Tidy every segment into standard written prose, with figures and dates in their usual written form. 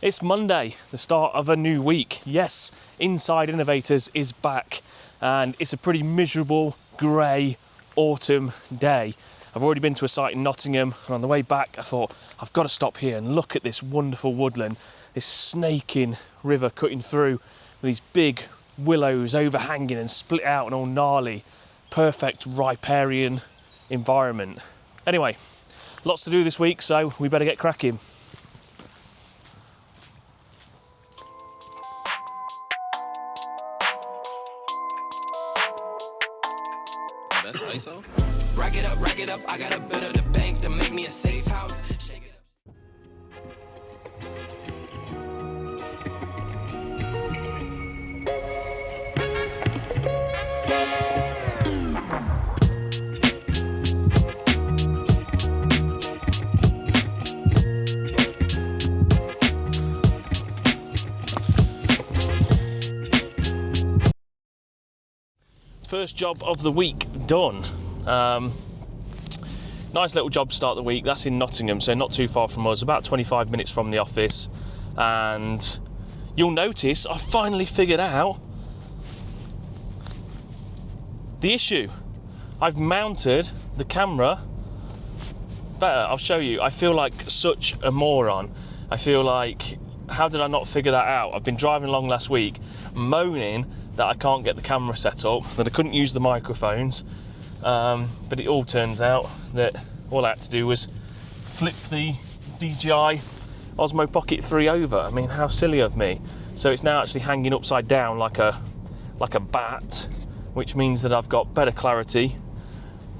It's Monday, the start of a new week. Yes, Inside Innovators is back, and it's a pretty miserable, grey autumn day. I've already been to a site in Nottingham, and on the way back I thought, I've got to stop here and look at this wonderful woodland, this snaking river cutting through with these big willows overhanging and split out and all gnarly. Perfect riparian environment. Anyway, lots to do this week, so we better get cracking. That's ISO. Rack it up, I got a bit of the bank to make me a safe house. Shake it up. First job of the week done. Nice little job to start the week. That's in Nottingham, so not too far from us, about 25 minutes from the office. And you'll notice I finally figured out the issue. I've mounted the camera better. I'll show you. I feel like such a moron. I feel like, how did I not figure that out? I've been driving along last week moaning that I can't get the camera set up, that I couldn't use the microphones, but it all turns out that all I had to do was flip the DJI Osmo Pocket 3 over. I mean, how silly of me. So it's now actually hanging upside down like a bat, which means that I've got better clarity,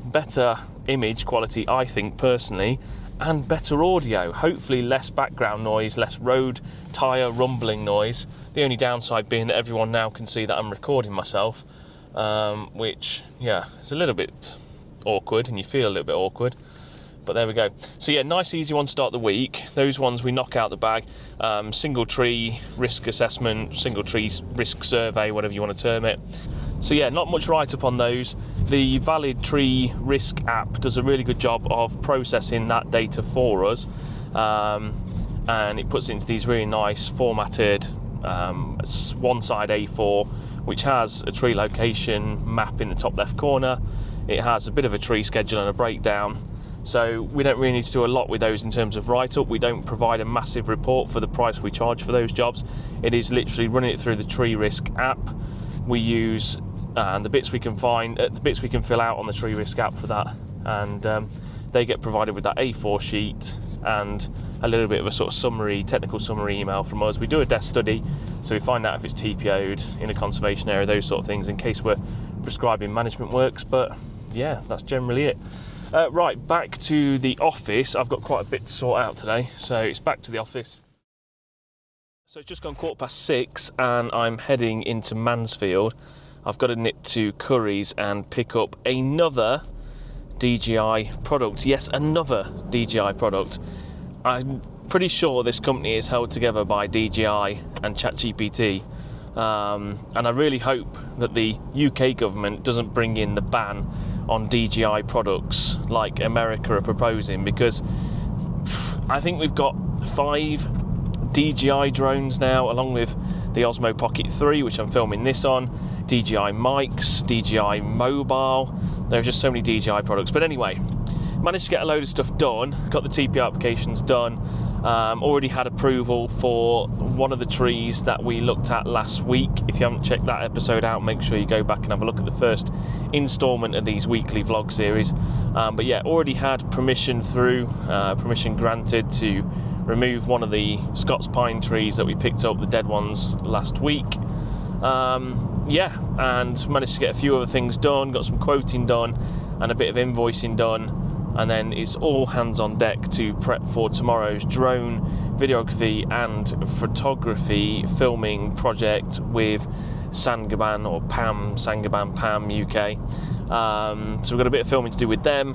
better image quality, I think personally, and better audio. Hopefully less background noise, less road tyre rumbling noise. The only downside being that everyone now can see that I'm recording myself, which, yeah, it's a little bit awkward, and you feel a little bit awkward, but there we go. So yeah, nice easy one to start the week. Those ones we knock out the bag. Single tree risk assessment, single tree risk survey, whatever you want to term it. So yeah, not much write-up on those. The Valid Tree Risk app does a really good job of processing that data for us, and it puts it into these really nice formatted one-side A4, which has a tree location map in the top left corner. It has a bit of a tree schedule and a breakdown. So we don't really need to do a lot with those in terms of write-up. We don't provide a massive report for the price we charge for those jobs. It is literally running it through the Tree Risk app. We use the bits we can find, the bits we can fill out on the Tree Risk app for that, and they get provided with that A4 sheet and a little bit of a sort of summary, technical summary email from us. We do a desk study, so we find out if it's TPO'd in a conservation area, those sort of things, in case we're prescribing management works. But yeah, that's generally it. Right, back to the office. I've got quite a bit to sort out today, so it's back to the office. So it's just gone 6:15 and I'm heading into Mansfield. I've got to nip to Curry's and pick up another DJI product. Yes, another DJI product. I'm pretty sure this company is held together by DJI and ChatGPT, and I really hope that the UK government doesn't bring in the ban on DJI products like America are proposing, because I think we've got 5 DJI drones now, along with the Osmo Pocket 3, which I'm filming this on, DJI mics, DJI mobile. There are just so many DJI products. But anyway, managed to get a load of stuff done, got the TPO applications done, already had approval for one of the trees that we looked at last week. If you haven't checked that episode out, make sure you go back and have a look at the first instalment of these weekly vlog series. But yeah, already had permission through, permission granted to remove one of the Scots pine trees that we picked up, the dead ones, last week. Yeah, and managed to get a few other things done, got some quoting done and a bit of invoicing done, and then it's all hands on deck to prep for tomorrow's drone, videography and photography filming project with Saint-Gobain or PAM, Saint-Gobain PAM UK. So we've got a bit of filming to do with them,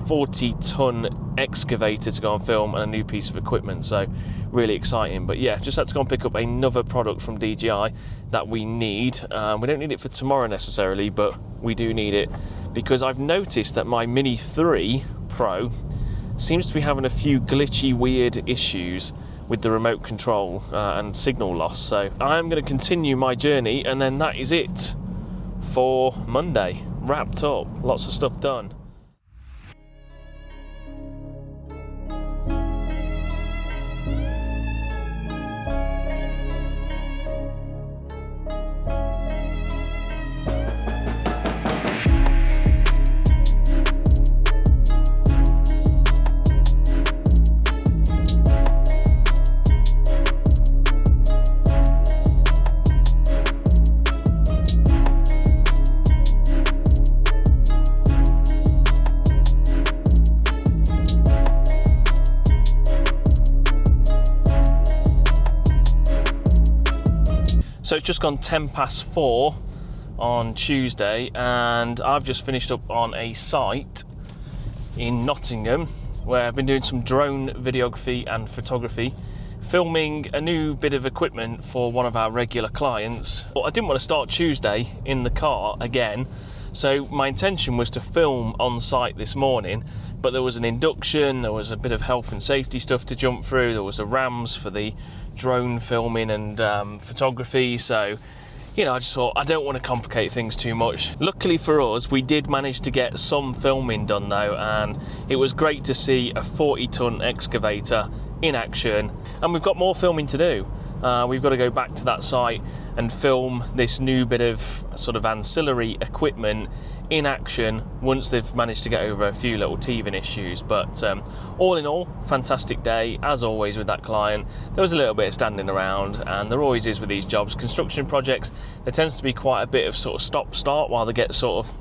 40-ton excavator to go and film, and a new piece of equipment, so really exciting. But yeah, just had to go and pick up another product from DJI that we need. We don't need it for tomorrow necessarily, but we do need it because I've noticed that my Mini 3 Pro seems to be having a few glitchy, weird issues with the remote control and signal loss. So I'm going to continue my journey, and then that is it for Monday. Wrapped up, lots of stuff done. So it's just gone 4:10 on Tuesday, and I've just finished up on a site in Nottingham where I've been doing some drone videography and photography, filming a new bit of equipment for one of our regular clients. But I didn't want to start Tuesday in the car again, so my intention was to film on site this morning, but there was an induction, there was a bit of health and safety stuff to jump through, there was a RAMS for the drone filming and photography, so you know, I just thought I don't want to complicate things too much. Luckily for us, we did manage to get some filming done though, and it was great to see a 40-ton excavator in action, and we've got more filming to do. We've got to go back to that site and film this new bit of sort of ancillary equipment in action once they've managed to get over a few little teething issues. But all in all, fantastic day as always with that client. There was a little bit of standing around, and there always is with these jobs. Construction projects, there tends to be quite a bit of sort of stop-start while they get sort of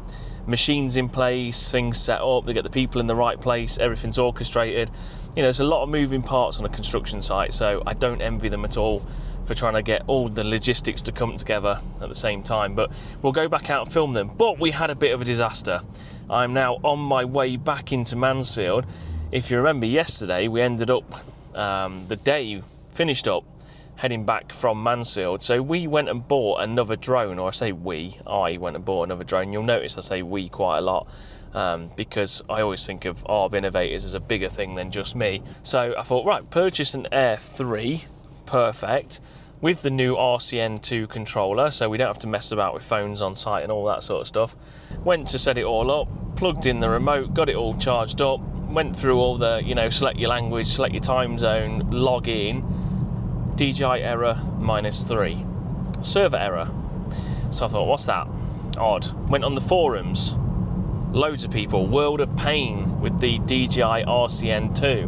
machines in place, things set up, they get the people in the right place, everything's orchestrated. You know, there's a lot of moving parts on a construction site, so I don't envy them at all for trying to get all the logistics to come together at the same time. But we'll go back out and film them. But we had a bit of a disaster. I'm now on my way back into Mansfield. If you remember yesterday, we ended up, the day finished up heading back from Mansfield. So we went and bought another drone, or I went and bought another drone. You'll notice I say we quite a lot. Because I always think of Arb Innovators as a bigger thing than just me. So I thought, right, purchase an Air 3, perfect, with the new RCN2 controller, so we don't have to mess about with phones on site and all that sort of stuff. Went to set it all up, plugged in the remote, got it all charged up, went through all the, you know, select your language, select your time zone, log in, DJI error -3, server error. So I thought, what's that? Odd. Went on the forums. Loads of people, world of pain with the DJI RCN2.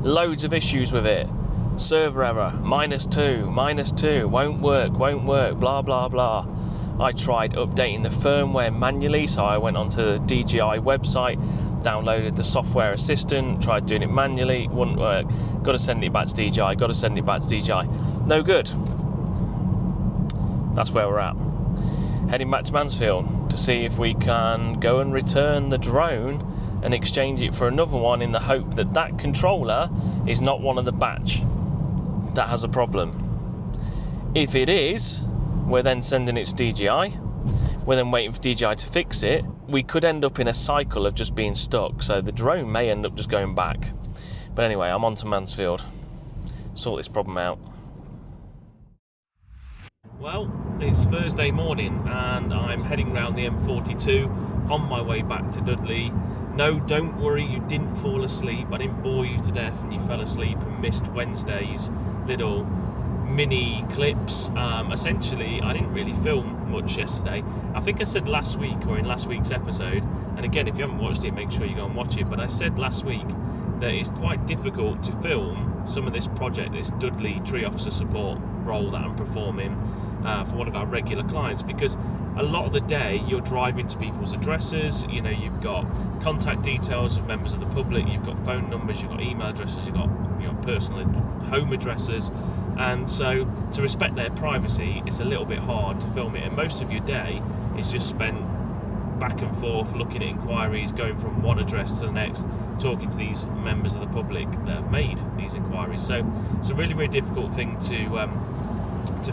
Loads of issues with it. Server error, -2, won't work, blah, blah, blah. I tried updating the firmware manually, so I went onto the DJI website, downloaded the software assistant, tried doing it manually, wouldn't work. Got to send it back to DJI, No good. That's where we're at. Heading back to Mansfield to see if we can go and return the drone and exchange it for another one, in the hope that that controller is not one of the batch that has a problem. If it is, we're then sending it to DJI. We're then waiting for DJI to fix it. We could end up in a cycle of just being stuck, so the drone may end up just going back. But anyway, I'm on to Mansfield. Sort this problem out. Well, it's Thursday morning and I'm heading round the M42 on my way back to Dudley. No, don't worry, you didn't fall asleep. I didn't bore you to death and you fell asleep and missed Wednesday's little mini clips. Essentially, I didn't really film much yesterday. I think I said last week, or in last week's episode, and again, if you haven't watched it, make sure you go and watch it, but I said last week that it's quite difficult to film some of this project, this Dudley tree officer support role that I'm performing for one of our regular clients, because a lot of the day you're driving to people's addresses. You know, you've got contact details of members of the public, you've got phone numbers, you've got email addresses, you've got personal home addresses, and so to respect their privacy, it's a little bit hard to film it, and most of your day is just spent back and forth looking at inquiries, going from one address to the next, talking to these members of the public that have made these inquiries. So it's a really, really difficult thing to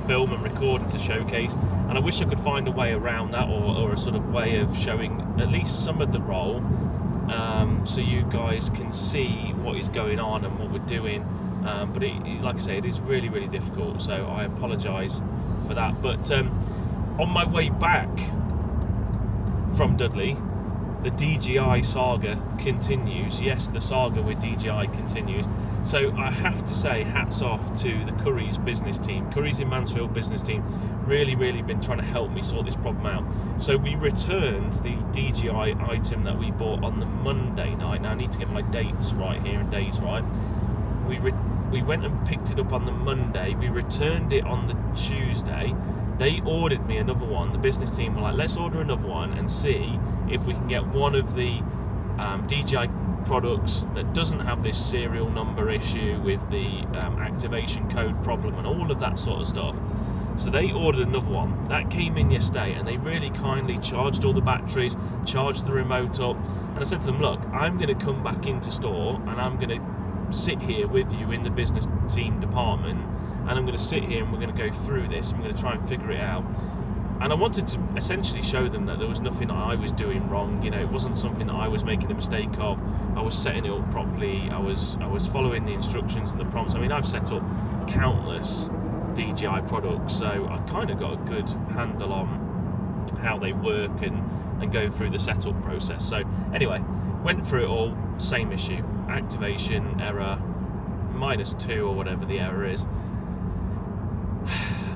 film and record and to showcase, and I wish I could find a way around that, or a sort of way of showing at least some of the role, so you guys can see what is going on and what we're doing, But like I say, it is really, really difficult, so I apologise for that. But on my way back from Dudley, the DJI saga continues. Yes, the saga with DJI continues. So I have to say, hats off to the Curry's business team, Curry's in Mansfield business team. Really, really been trying to help me sort this problem out. So we returned the DJI item that we bought on the Monday night. Now I need to get my dates right here and days right. We went and picked it up on the Monday. We returned it on the Tuesday. They ordered me another one. The business team were like, let's order another one and see if we can get one of the DJI products that doesn't have this serial number issue with the activation code problem and all of that sort of stuff. So they ordered another one. That came in yesterday, and they really kindly charged all the batteries, charged the remote up. And I said to them, look, I'm going to come back into store and I'm going to sit here with you in the business team department, and I'm going to sit here and we're going to go through this and we're going to try and figure it out. And I wanted to essentially show them that there was nothing I was doing wrong. You know, it wasn't something that I was making a mistake of. I was setting it up properly. I was following the instructions and the prompts. I mean, I've set up countless DJI products, so I kind of got a good handle on how they work and go through the setup process. So anyway, went through it all, same issue, activation error, -2 or whatever the error is.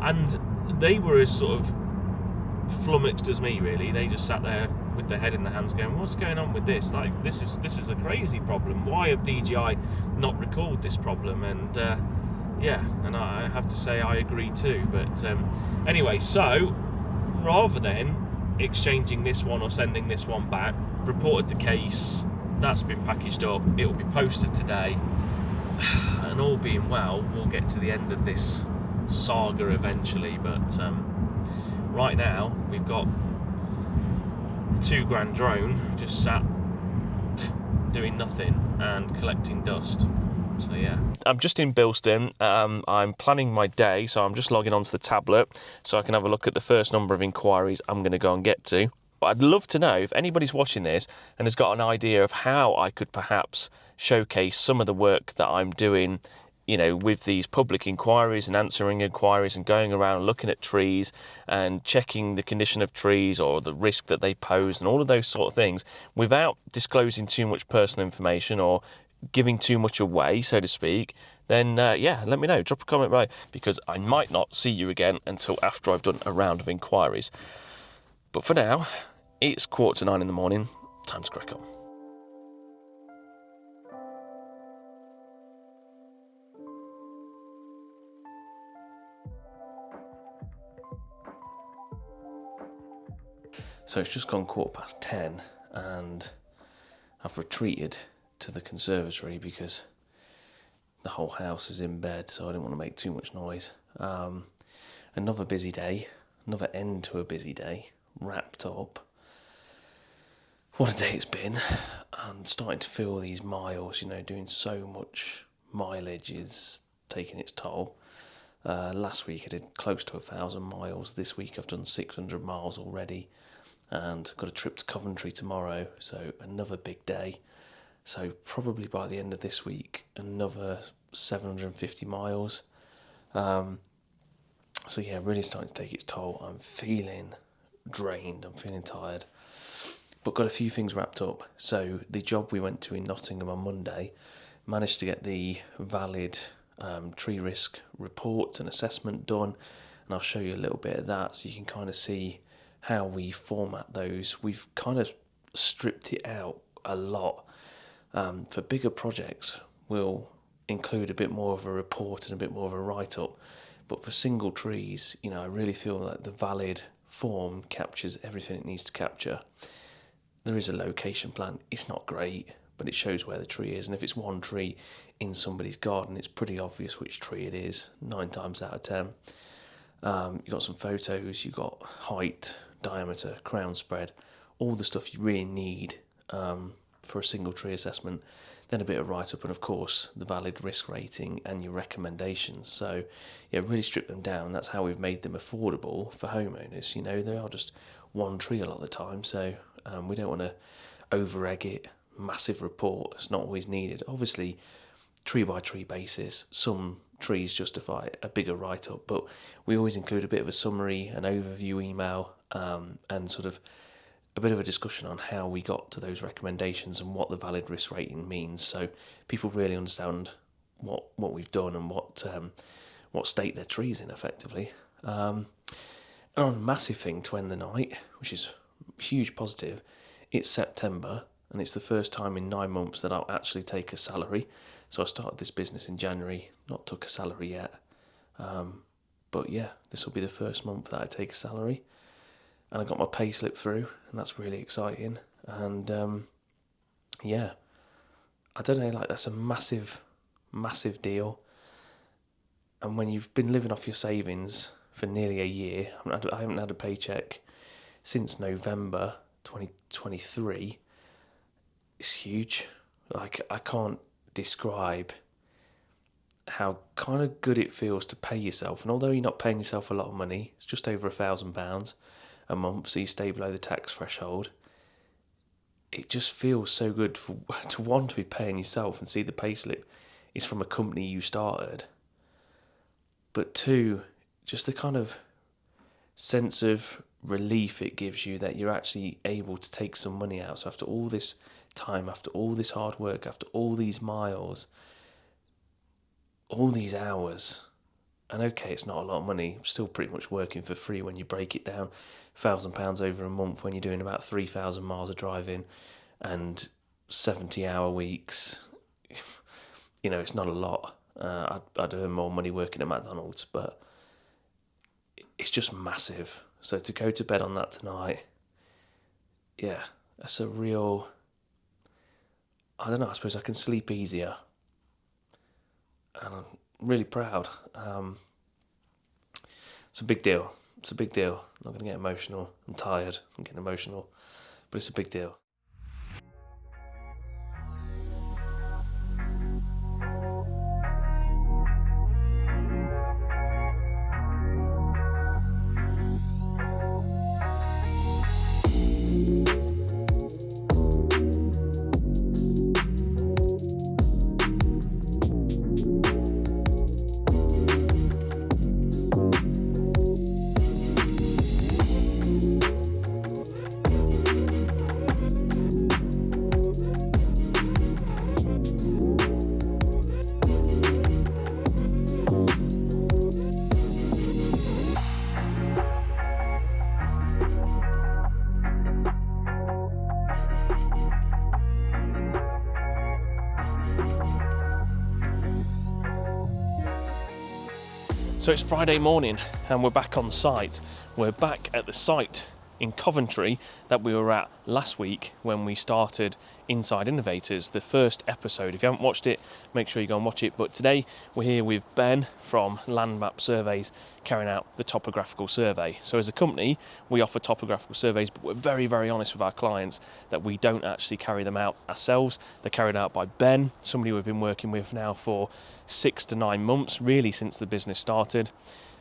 And they were as sort of flummoxed as me, really. They just sat there with their head in their hands going, what's going on with this? Like, this is a crazy problem. Why have DJI not recalled this problem? And yeah, and I have to say I agree too. But anyway, so rather than exchanging this one or sending this one back, reported the case. That's been packaged up. It will be posted today, and all being well, we'll get to the end of this saga eventually. But right now we've got a £2,000 drone just sat doing nothing and collecting dust. So yeah, I'm just in Bilston. I'm planning my day, so I'm just logging onto the tablet so I can have a look at the first number of inquiries I'm going to go and get to. But I'd love to know if anybody's watching this and has got an idea of how I could perhaps showcase some of the work that I'm doing, you know, with these public inquiries and answering inquiries and going around looking at trees and checking the condition of trees or the risk that they pose and all of those sort of things without disclosing too much personal information or giving too much away, so to speak. Then yeah, let me know. Drop a comment below, because I might not see you again until after I've done a round of inquiries. But for now, it's 8:45 in the morning. Time to crack on. So it's just gone 10:15, and I've retreated to the conservatory because the whole house is in bed, so I didn't want to make too much noise. Another busy day, another end to a busy day, wrapped up. What a day it's been. I'm starting to feel these miles, you know, doing so much mileage is taking its toll. Last week I did close to 1,000 miles. This week I've done 600 miles already, and got a trip to Coventry tomorrow, so another big day. So probably by the end of this week, another 750 miles. So yeah, really starting to take its toll. I'm feeling drained, I'm feeling tired, but got a few things wrapped up. So the job we went to in Nottingham on Monday, managed to get the valid tree risk report and assessment done, and I'll show you a little bit of that so you can kind of see how we format those. We've kind of stripped it out a lot. For bigger projects, we'll include a bit more of a report and a bit more of a write-up. But for single trees, you know, I really feel like the valid form captures everything it needs to capture. There is a location plan. It's not great, but it shows where the tree is. And if it's one tree in somebody's garden, it's pretty obvious which tree it is, 9 times out of 10. You've got some photos, you've got height, diameter, crown spread, all the stuff you really need for a single tree assessment. Then a bit of write-up, and of course the valid risk rating and your recommendations. So yeah, really strip them down. That's how we've made them affordable for homeowners. You know, they are just one tree a lot of the time, so we don't want to over-egg it. Massive report, it's not always needed. Obviously tree by tree basis. Some trees justify a bigger write-up, but we always include a bit of a summary, an overview email, and sort of a bit of a discussion on how we got to those recommendations and what the valid risk rating means, so people really understand what we've done and what state their trees in effectively. And on a massive thing to end the night, which is a huge positive, it's September and it's the first time in 9 months that I'll actually take a salary. So I started this business in January, not took a salary yet, but yeah, this will be the first month that I take a salary, and I got my pay slip through, and that's really exciting. And yeah, I don't know, like, that's a massive deal. And when you've been living off your savings for nearly a year, I haven't had a paycheck since November 2023, it's huge. Like, I can't describe how kind of good it feels to pay yourself. And although you're not paying yourself a lot of money, it's just over £1,000 a month, so you stay below the tax threshold. It just feels so good to want to be paying yourself and see the payslip is from a company you started. But two, just the kind of sense of relief it gives you that you're actually able to take some money out. So after all this time, after all this hard work, after all these miles, all these hours, and okay, it's not a lot of money, I'm still pretty much working for free when you break it down, £1,000 over a month when you're doing about 3,000 miles of driving and 70-hour weeks. You know, it's not a lot. I'd earn more money working at McDonald's, but it's just massive. So to go to bed on that tonight, yeah, that's a real, I don't know, I suppose I can sleep easier. And I'm really proud. It's a big deal. It's a big deal. I'm not going to get emotional. I'm tired. I'm getting emotional. But it's a big deal. So it's Friday morning and we're back on site. We're back at the site in Coventry that we were at last week when we started Inside Innovators, the first episode. If you haven't watched it, make sure you go and watch it. But today we're here with Ben from Landmap Surveys carrying out the topographical survey. So as a company, we offer topographical surveys, but we're very, very honest with our clients that we don't actually carry them out ourselves. They're carried out by Ben, somebody we've been working with now for 6 to 9 months, really since the business started.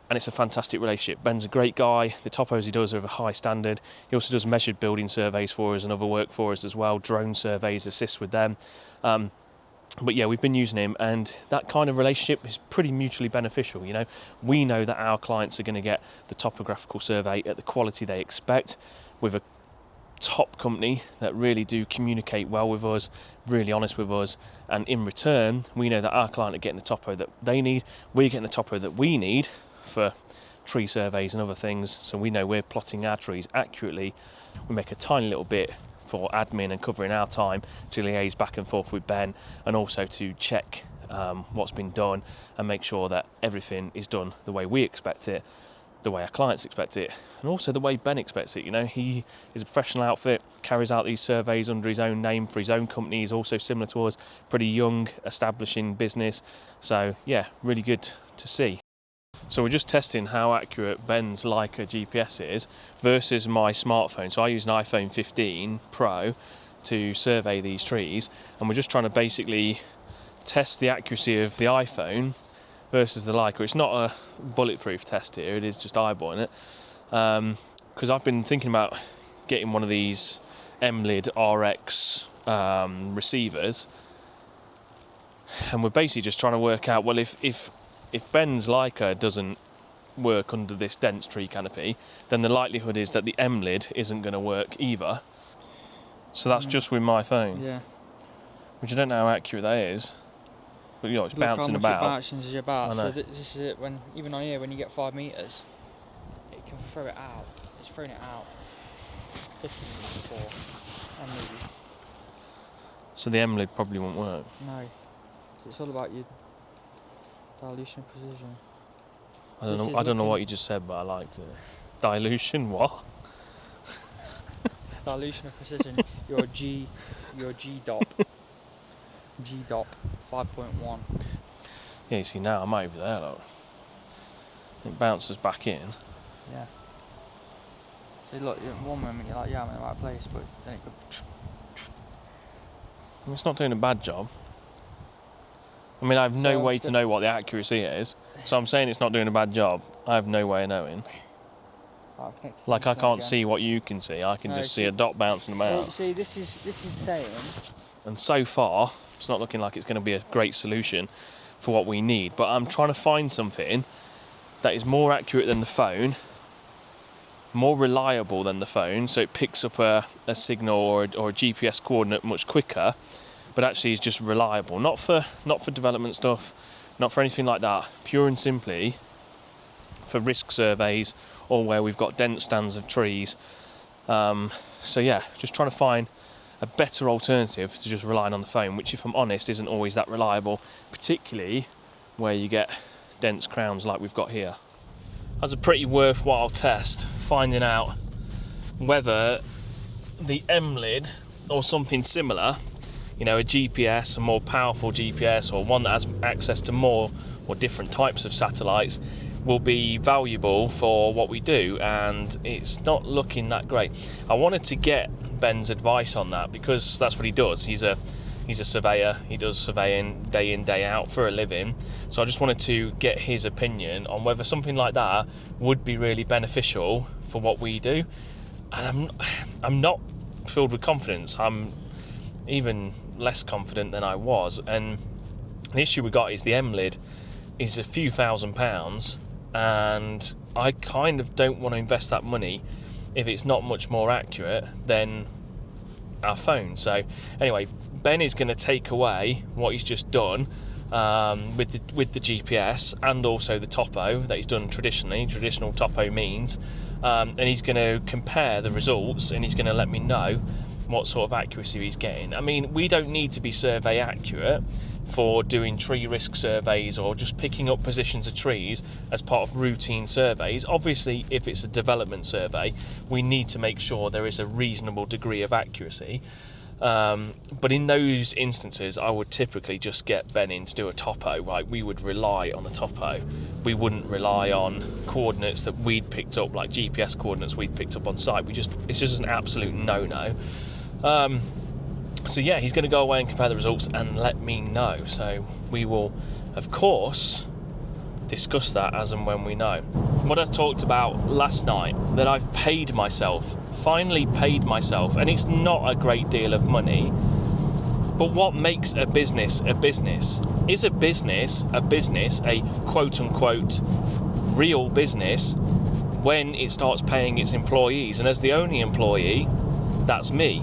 And it's a fantastic relationship. Ben's a great guy. The topos he does are of a high standard. He also does measured building surveys for us and other work for us as well. Drone surveys, assist with them. But yeah, we've been using him, and that kind of relationship is pretty mutually beneficial. You know, we know that our clients are going to get the topographical survey at the quality they expect with a top company that really do communicate well with us, really honest with us, and in return, we know that our client are getting the topo that they need. We're getting the topo that we need for tree surveys and other things, so we know we're plotting our trees accurately. We make a tiny little bit for admin and covering our time to liaise back and forth with Ben, and also to check what's been done and make sure that everything is done the way we expect it, the way our clients expect it, and also the way Ben expects it. You know, he is a professional outfit, carries out these surveys under his own name for his own company. He's also similar to us, pretty young, establishing business. So yeah, really good to see. So we're just testing how accurate Ben's Leica GPS is versus my smartphone. So I use an iPhone 15 Pro to survey these trees, and we're just trying to basically test the accuracy of the iPhone versus the Leica. It's not a bulletproof test here, it is just eyeballing it. Because I've been thinking about getting one of these MLID RX receivers, And we're basically just trying to work out, well, if Ben's Leica doesn't work under this dense tree canopy, then the likelihood is that the M lid isn't going to work either. So that's just with my phone. Yeah. Which I don't know how accurate that is. But it's Look bouncing how much about. It bounces about. I know. So this is it. When even on here, when you get 5 meters, it can throw it out. It's thrown it out 50 meters before, and maybe. So the M lid probably won't work. No, it's all about your dilution of precision. I don't know what you just said, but I liked it. Dilution, what? Dilution of precision. Your G dop. G dop 5.1. Yeah, you see now I'm over there, look. It bounces back in. Yeah. So look, in one moment you're like, yeah, I'm in the right place, but then it could. I mean, it's not doing a bad job. I mean, I have no way to know what the accuracy is, so I'm saying it's not doing a bad job. I have no way of knowing. Like, I can't see what you can see. I can just see a dot bouncing about. Well, see, this is saying. And so far, it's not looking like it's going to be a great solution for what we need. But I'm trying to find something that is more accurate than the phone, more reliable than the phone, so it picks up a signal or a GPS coordinate much quicker, but actually is just reliable. Not for development stuff, not for anything like that. Pure and simply for risk surveys or where we've got dense stands of trees. So yeah, just trying to find a better alternative to just relying on the phone, which, if I'm honest, isn't always that reliable, particularly where you get dense crowns like we've got here. That's a pretty worthwhile test, finding out whether the M lid or something similar, a GPS, a more powerful GPS, or one that has access to more or different types of satellites, will be valuable for what we do, and it's not looking that great. I wanted to get Ben's advice on that because that's what he does. He's a surveyor. He does surveying day in, day out for a living. So I just wanted to get his opinion on whether something like that would be really beneficial for what we do. And I'm not filled with confidence. I'm even less confident than I was. And the issue we got is the M lid is a few £1,000s, and I kind of don't want to invest that money if it's not much more accurate than our phone. So anyway, Ben is going to take away what he's just done with the GPS and also the topo that he's done traditional topo means, and he's going to compare the results, and he's going to let me know what sort of accuracy he's getting. I mean, we don't need to be survey accurate for doing tree risk surveys or just picking up positions of trees as part of routine surveys. Obviously, if it's a development survey, we need to make sure there is a reasonable degree of accuracy. But in those instances, I would typically just get Ben in to do a topo. Right, we would rely on a topo. We wouldn't rely on coordinates that we'd picked up, like GPS coordinates we'd picked up on site. It's just an absolute no-no. So yeah, he's going to go away and compare the results and let me know. So we will, of course, discuss that as and when we know. What I talked about last night, that I've finally paid myself, and it's not a great deal of money, but what makes a business a business? Is a business a quote-unquote real business when it starts paying its employees? And as the only employee, that's me.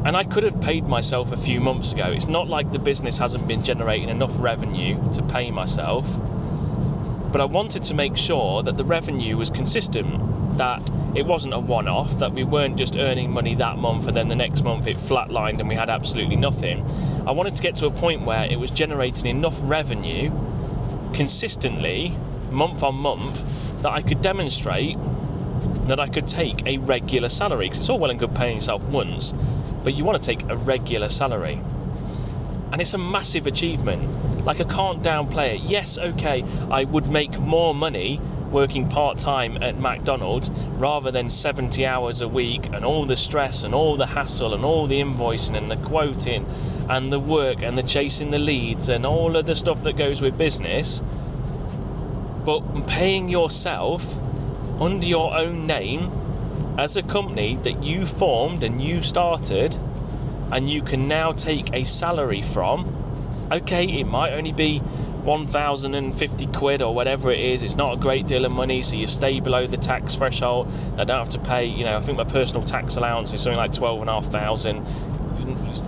And I could have paid myself a few months ago. It's not like the business hasn't been generating enough revenue to pay myself. But I wanted to make sure that the revenue was consistent, that it wasn't a one-off, that we weren't just earning money that month and then the next month it flatlined and we had absolutely nothing. I wanted to get to a point where it was generating enough revenue consistently, month on month, that I could demonstrate that I could take a regular salary. Because it's all well and good paying yourself once, but you want to take a regular salary. And it's a massive achievement. Like, I can't downplay it. Yes, okay, I would make more money working part-time at McDonald's rather than 70 hours a week and all the stress and all the hassle and all the invoicing and the quoting and the work and the chasing the leads and all of the stuff that goes with business. But paying yourself under your own name as a company that you formed and you started, and you can now take a salary from, Okay, it might only be 1,050 quid or whatever it is. It's not a great deal of money, so you stay below the tax threshold. I don't have to pay, you know, I think my personal tax allowance is something like 12,500.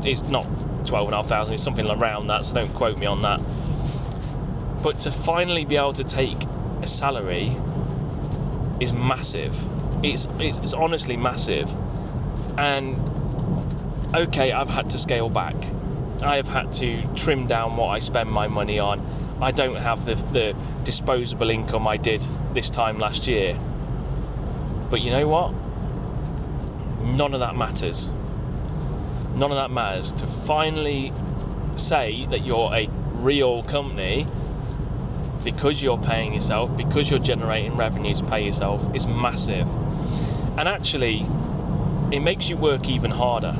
It's not 12,500, it's something around that, so don't quote me on that. But to finally be able to take a salary is massive. It's honestly massive. And okay, I've had to scale back. I have had to trim down what I spend my money on. I don't have the disposable income I did this time last year. But you know what? None of that matters. None of that matters. To finally say that you're a real company because you're paying yourself, because you're generating revenue to pay yourself, is massive. And actually, it makes you work even harder.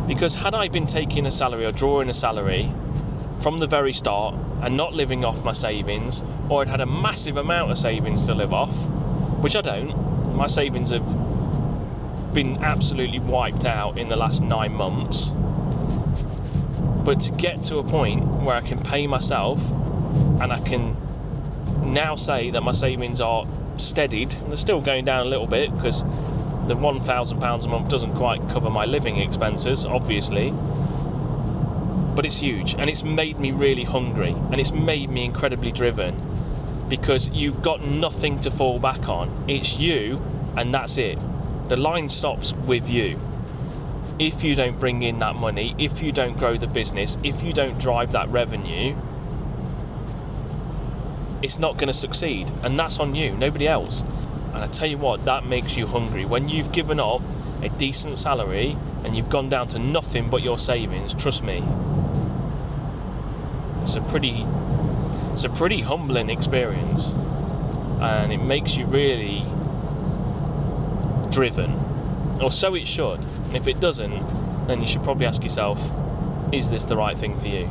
Because had I been taking a salary or drawing a salary from the very start and not living off my savings, or I'd had a massive amount of savings to live off, which I don't, my savings have been absolutely wiped out in the last 9 months. But to get to a point where I can pay myself and I can now say that my savings are steadied, and they're still going down a little bit because the £1,000 a month doesn't quite cover my living expenses, obviously, but it's huge, and it's made me really hungry, and it's made me incredibly driven, because you've got nothing to fall back on. It's you, and that's it. The line stops with you. If you don't bring in that money, if you don't grow the business, if you don't drive that revenue, it's not going to succeed, and that's on you, nobody else. And I tell you what, that makes you hungry. When you've given up a decent salary and you've gone down to nothing but your savings, trust me, it's a pretty humbling experience, and it makes you really driven, or so it should. And if it doesn't, then you should probably ask yourself, is this the right thing for you?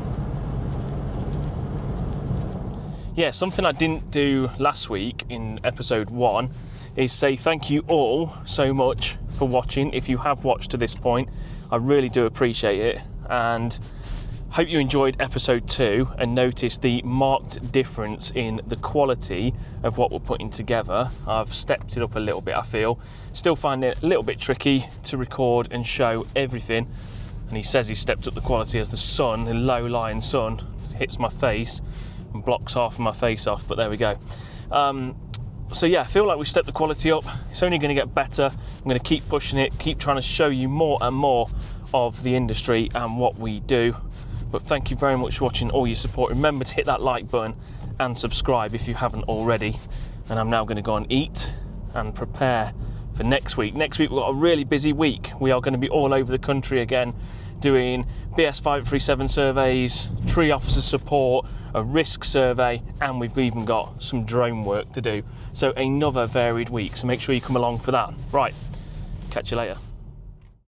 Yeah, something I didn't do last week in episode 1 is say thank you all so much for watching. If you have watched to this point, I really do appreciate it, and hope you enjoyed episode 2 and noticed the marked difference in the quality of what we're putting together. I've stepped it up a little bit, I feel. Still find it a little bit tricky to record and show everything, and he says he stepped up the quality as the sun, the low-lying sun, hits my face and blocks half of my face off, but there we go. So yeah, I feel like we stepped the quality up. It's only going to get better. I'm going to keep pushing it, keep trying to show you more and more of the industry and what we do. But thank you very much for watching, all your support. Remember to hit that like button and subscribe if you haven't already. And I'm now going to go and eat and prepare for next week. Next week we've got a really busy week. We are going to be all over the country again, doing BS 537 surveys, tree officer support, a risk survey, and we've even got some drone work to do. So another varied week, so make sure you come along for that. Right, catch you later.